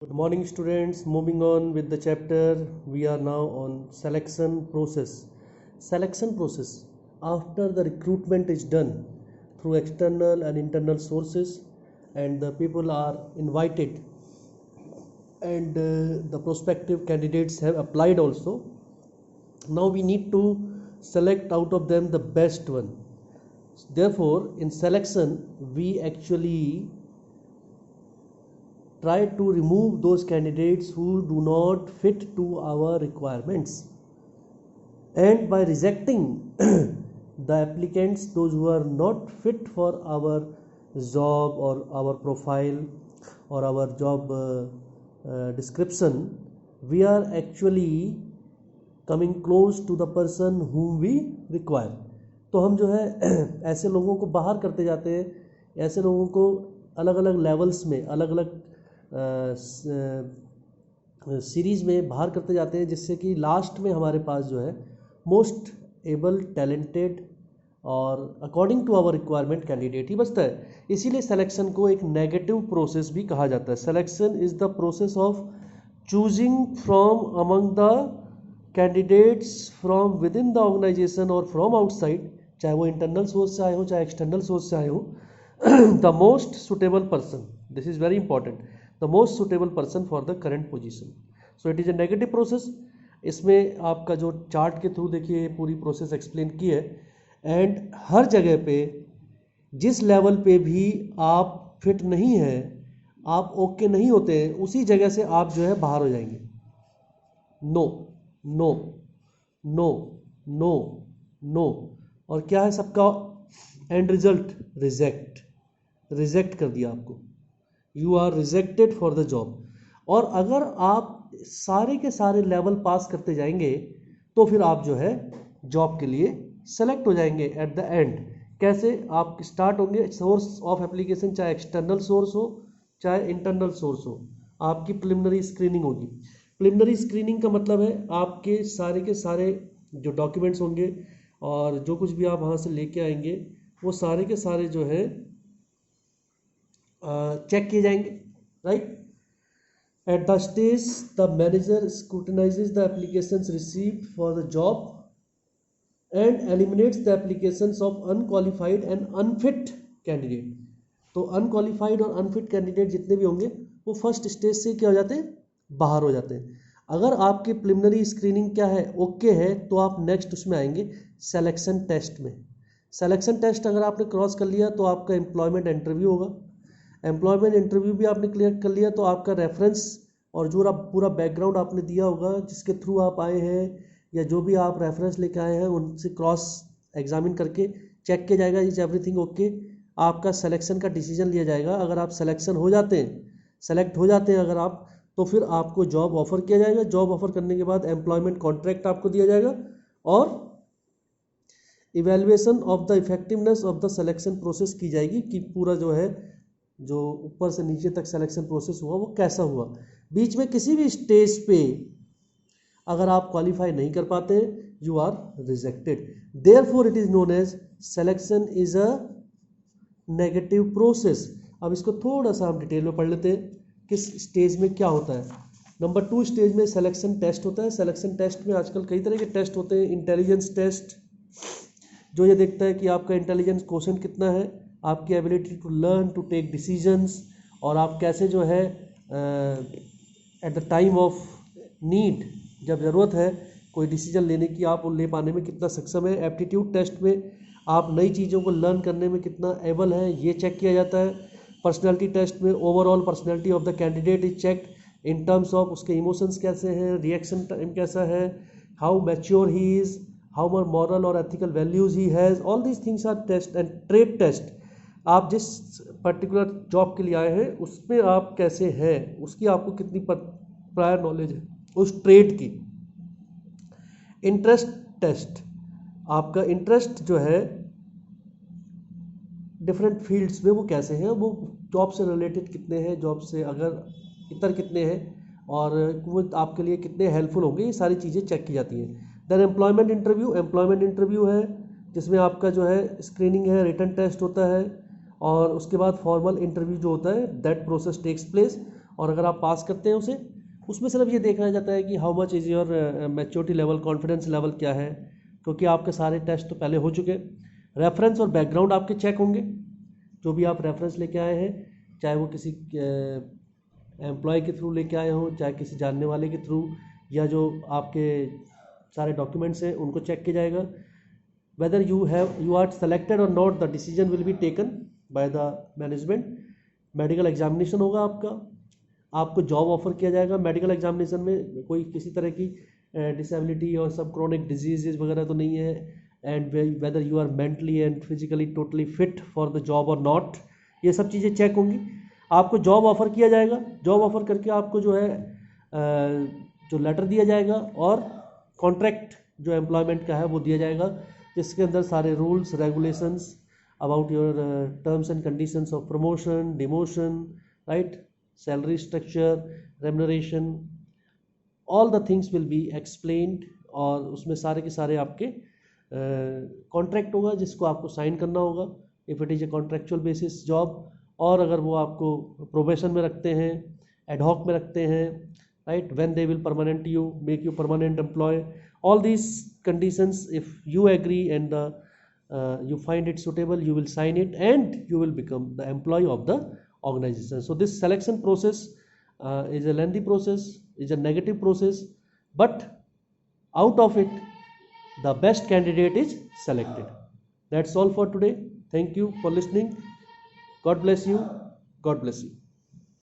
Good morning students, moving on with the chapter. We are now on selection process. Selection process after the recruitment is done through external and internal sources and the people are invited and the prospective candidates have applied also. Now we need to select out of them the best one. Therefore in selection we actually try to remove those candidates who do not fit to our requirements, and by rejecting the applicants those who are not fit for our job or our profile or our job description, we are actually coming close to the person whom we require. तो हम जो है ऐसे लोगों को बाहर करते जाते हैं, ऐसे लोगों को अलग अलग लेवल्स में अलग अलग सीरीज़ में बाहर करते जाते हैं, जिससे कि लास्ट में हमारे पास जो है मोस्ट एबल टैलेंटेड और according to our requirement candidate ही बचता है. इसीलिए सिलेक्शन को एक नेगेटिव प्रोसेस भी कहा जाता है. Selection is the process of choosing from among the candidates from with in the organization और फ्रॉम आउटसाइड, चाहे वो इंटरनल सोर्स से आए हो चाहे एक्सटर्नल सोर्स से आए हो, the most suitable person. This is very important. The most suitable person for the current position. So it is a negative process. इसमें आपका जो चार्ट के थ्रू देखिए पूरी प्रोसेस एक्सप्लेन की है. एंड हर जगह पे जिस लेवल पे भी आप फिट नहीं हैं, आप ओके नहीं होते हैं, उसी जगह से आप जो है बाहर हो जाएंगे. No no no no no. और क्या है सबका एंड रिजल्ट? रिजेक्ट. रिजेक्ट कर दिया आपको. You are rejected for the job. और अगर आप सारे के सारे लेवल पास करते जाएंगे तो फिर आप जो है जॉब के लिए सेलेक्ट हो जाएंगे एट द एंड. कैसे? आप स्टार्ट होंगे सोर्स ऑफ एप्लीकेशन, चाहे एक्सटर्नल सोर्स हो चाहे इंटरनल सोर्स हो, आपकी प्रिलिमिनरी स्क्रीनिंग होगी. प्रिलिमिनरी स्क्रीनिंग का मतलब है आपके सारे के सारे जो डॉक्यूमेंट्स होंगे और जो कुछ भी आप वहाँ से लेके आएंगे वो सारे के सारे जो है चेक किए जाएंगे. Right. At the stage, the manager scrutinizes the applications received for the job and eliminates the applications of unqualified and unfit candidate. तो अनक्वालिफाइड और अनफिट कैंडिडेट जितने भी होंगे वो फर्स्ट स्टेज से क्या हो जाते हैं? बाहर हो जाते हैं. अगर आपकी प्रिलिमिनरी स्क्रीनिंग क्या है? ओके है, तो आप नेक्स्ट उसमें आएंगे सिलेक्शन टेस्ट में. सिलेक्शन टेस्ट अगर आपने क्रॉस कर लिया तो आपका एम्प्लॉयमेंट इंटरव्यू होगा. एम्प्लॉयमेंट इंटरव्यू भी आपने क्लियर कर लिया तो आपका रेफरेंस और जो पूरा बैकग्राउंड आपने दिया होगा जिसके थ्रू आप आए हैं या जो भी आप रेफरेंस लेके आए हैं उनसे क्रॉस एग्जामिन करके चेक किया जाएगा इज एवरीथिंग ओके. आपका सिलेक्शन का डिसीजन लिया जाएगा. अगर आप सिलेक्शन हो जाते हैं, सेलेक्ट हो जाते हैं अगर आप, तो फिर आपको जॉब ऑफर किया जाएगा. जॉब ऑफर करने के बाद एम्प्लॉयमेंट कॉन्ट्रैक्ट आपको दिया जाएगा और evaluation of the effectiveness of the selection process की जाएगी कि पूरा जो है जो ऊपर से नीचे तक सिलेक्शन प्रोसेस हुआ वो कैसा हुआ. बीच में किसी भी स्टेज पे अगर आप क्वालिफाई नहीं कर पाते you are rejected. Therefore it is known as selection is a negative process. अब इसको थोड़ा सा हम डिटेल में पढ़ लेते हैं किस स्टेज में क्या होता है. नंबर 2 स्टेज में सिलेक्शन टेस्ट होता है. सिलेक्शन टेस्ट में आजकल कई तरह के टेस्ट होते हैं. इंटेलिजेंस टेस्ट जो ये देखता है कि आपका इंटेलिजेंस क्वोशेंट कितना है, आपकी ability to learn to take decisions, और आप कैसे जो है at the time of need, जब ज़रूरत है कोई डिसीजन लेने की, आप ले पाने में कितना सक्षम है. एप्टीट्यूड टेस्ट में आप नई चीज़ों को लर्न करने में कितना एबल है ये चेक किया जाता है. पर्सनैलिटी टेस्ट में overall personality of the candidate is checked in terms of उसके इमोशंस कैसे हैं, रिएक्शन टाइम कैसा है, how mature he is, how much moral और ethical values he has. All these things are test. And trade test, आप जिस particular job के लिए आए हैं उसमें आप कैसे हैं, उसकी आपको कितनी प्रायर नॉलेज है उस ट्रेड की. इंटरेस्ट टेस्ट, आपका इंटरेस्ट जो है डिफरेंट फील्ड्स में वो कैसे हैं, वो जॉब से रिलेटेड कितने हैं, जॉब से अगर इतर कितने हैं और वो आपके लिए कितने हेल्पफुल होंगे, ये सारी चीज़ें चेक की जाती हैं. Then employment interview. Employment interview है जिसमें आपका जो है स्क्रीनिंग है, रिटन टेस्ट होता है और उसके बाद फॉर्मल इंटरव्यू जो होता है दैट प्रोसेस टेक्स प्लेस. और अगर आप पास करते हैं उसे, उसमें सिर्फ ये देखा जाता है कि how much is your maturity level, confidence level क्या है, क्योंकि आपके सारे टेस्ट तो पहले हो चुके। रेफरेंस और बैकग्राउंड आपके चेक होंगे, जो भी आप रेफरेंस लेके आए हैं, चाहे वो किसी एम्प्लॉय के थ्रू लेके आए हों, चाहे किसी जानने वाले के थ्रू, या जो आपके सारे डॉक्यूमेंट्स हैं उनको चेक किया जाएगा। whether you are selected or not, the decision will be taken by the management। Medical examination होगा आपको जॉब ऑफर किया जाएगा। मेडिकल एग्जामिनेशन में कोई किसी तरह की डिसेबिलिटी और सब क्रोनिक डिजीजेज वगैरह तो नहीं है, and whether you are mentally and physically totally fit for the job और नॉट, ये सब चीज़ें चेक होंगी। आपको जॉब ऑफर किया जाएगा, जॉब ऑफर करके आपको जो है जो लेटर दिया जाएगा और कॉन्ट्रैक्ट जो एम्प्लॉयमेंट का है वो दिया जाएगा, जिसके अंदर सारे rules regulations about your terms and conditions of promotion, demotion, right, salary structure, remuneration, all the things will be explained. और उसमें सारे के सारे आपके कॉन्ट्रैक्ट होगा जिसको आपको साइन करना होगा if it is a contractual basis job. और अगर वो आपको प्रोबेशन में रखते हैं, एडहॉक में रखते हैं, right, when they will permanent you, make you permanent employ, all these conditions, if you agree and you find it suitable, you will sign it and you will become the employee of the organization. So this selection process is a lengthy process, is a negative process, but out of it the best candidate is selected. That's all for today. Thank you for listening. God bless you. God bless you.